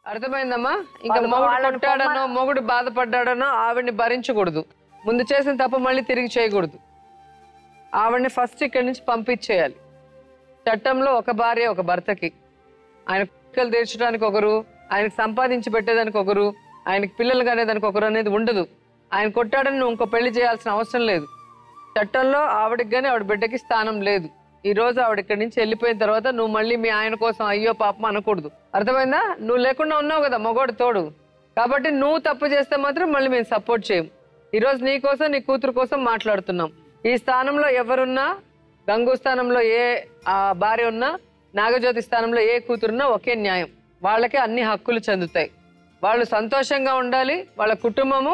అర్థమైందమ్మా? ఇంకా మొగుడు కొట్టాడనో మొగుడు బాధపడ్డాడనో ఆవిడ్ని భరించకూడదు. ముందు చేసిన తప్పు మళ్ళీ తిరిగి చేయకూడదు. ఆవిడ్ని ఫస్ట్ ఇక్కడి నుంచి పంపించేయాలి. చట్టంలో ఒక భార్య ఒక భర్తకి, ఆయన కోరికలు తీర్చడానికి ఒకరు, ఆయనకు సంపాదించి పెట్టేదానికి ఒకరు, ఆయనకి పిల్లలు కనేదానికి ఒకరు అనేది ఉండదు. ఆయన కొట్టాడని నువ్వు ఇంకో పెళ్లి చేయాల్సిన అవసరం లేదు. చట్టంలో ఆవిడకి కానీ ఆవిడ బిడ్డకి స్థానం లేదు. ఈ రోజు ఆవిడ ఇక్కడి నుంచి వెళ్ళిపోయిన తర్వాత నువ్వు మళ్ళీ మీ ఆయన కోసం అయ్యో పాపం అనకూడదు. అర్థమైందా? నువ్వు లేకుండా ఉన్నావు కదా మగోడు తోడు. కాబట్టి నువ్వు తప్పు చేస్తే మాత్రం మళ్ళీ మేము సపోర్ట్ చేయం. ఈరోజు నీ కోసం నీ కూతురు కోసం మాట్లాడుతున్నాం. ఈ స్థానంలో ఎవరున్నా, గంగు స్థానంలో ఏ భార్య ఉన్నా, నాగజ్యోతి స్థానంలో ఏ కూతురున్నా ఒకే న్యాయం. వాళ్ళకే అన్ని హక్కులు చెందుతాయి. వాళ్ళు సంతోషంగా ఉండాలి, వాళ్ళ కుటుంబము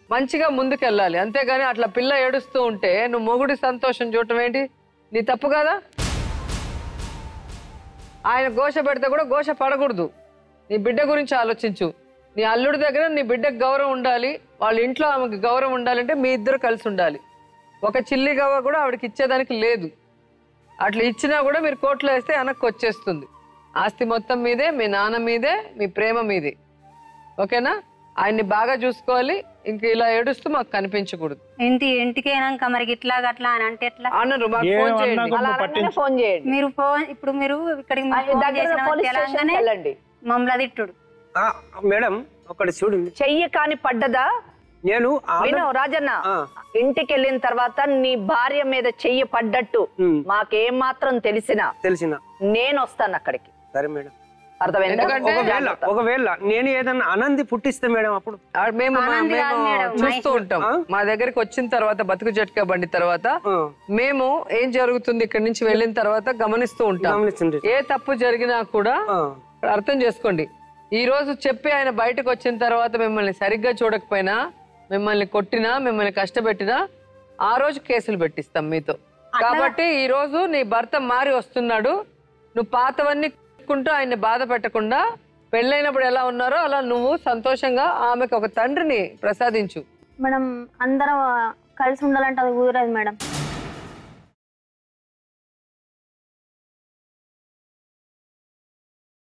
మంచిగా ముందుకెళ్ళాలి. అంతేగాని అట్లా పిల్ల ఏడుస్తూ ఉంటే నువ్వు మొగుడి సంతోషం చూడటం ఏంటి? నీ తప్పు కదా. ఆయన ఘోష పెడితే కూడా ఘోష పడకూడదు. నీ బిడ్డ గురించి ఆలోచించు. నీ అల్లుడి దగ్గర నీ బిడ్డకు గౌరవం ఉండాలి, వాళ్ళ ఇంట్లో ఆమెకు గౌరవం ఉండాలంటే మీ ఇద్దరు కలిసి ఉండాలి. ఒక చిల్లి గవ్వ కూడా ఆవిడకి ఇచ్చేదానికి లేదు. అట్లా ఇచ్చినా కూడా మీరు కోర్టులో వేస్తే వెనక్కి వచ్చేస్తుంది. ఆస్తి మొత్తం మీదే, మీ నాన్న మీదే, మీ ప్రేమ మీదే. ఓకేనా? ఆయన్ని బాగా చూసుకోవాలి. ఇంక ఇలా ఏడుస్తూ మాకు కనిపించకూడదు. ఇంటికి అయినాక మరి ఇట్లా అట్లా అని అంటే ఎట్లా అన్నారు? మాకు ఫోన్ చేయండి. ఫోన్ చేయండి. మీరు ఇప్పుడు మీరు ఇక్కడికి మమ్మల్ని తిట్టుడు. మేడం ఒకటి చూడండి. చెయ్యి కాని పడ్డదా? నేను రాజన్న ఇంటికి వెళ్ళిన తర్వాత నీ భార్య మీద చెయ్యి పడ్డట్టు మాకేం మాత్రం తెలిసిన నేను వస్తాను అక్కడికి. సరే మేడం. ఒకవేళ నేను ఏదన్నా ఆనంది పుట్టిస్తే మేడం అప్పుడు మేము చూస్తూ ఉంటాం. మా దగ్గరికి వచ్చిన తర్వాత బతుకు జట్కా బండి తర్వాత మేము ఏం జరుగుతుంది ఇక్కడి నుంచి వెళ్ళిన తర్వాత గమనిస్తూ ఉంటాం. ఏ తప్పు జరిగినా కూడా అర్థం చేసుకోండి. ఈ రోజు చెప్పి ఆయన బయటకు వచ్చిన తర్వాత మిమ్మల్ని సరిగ్గా చూడకపోయినా, మిమ్మల్ని కొట్టినా, మిమ్మల్ని కష్టపెట్టినా ఆ రోజు కేసులు పెట్టిస్తాం మీతో. కాబట్టి ఈ రోజు నీ భర్త మారి వస్తున్నాడు. నువ్వు పాతవన్నీ ఆయన్ని బాధ పెట్టకుండా పెళ్ళైనప్పుడు ఎలా ఉన్నారో అలా నువ్వు సంతోషంగా ఆమెకు ఒక తండ్రిని ప్రసాదించు. మేడం అందరం కలిసి ఉండాలంటే అది కుదరదు మేడం.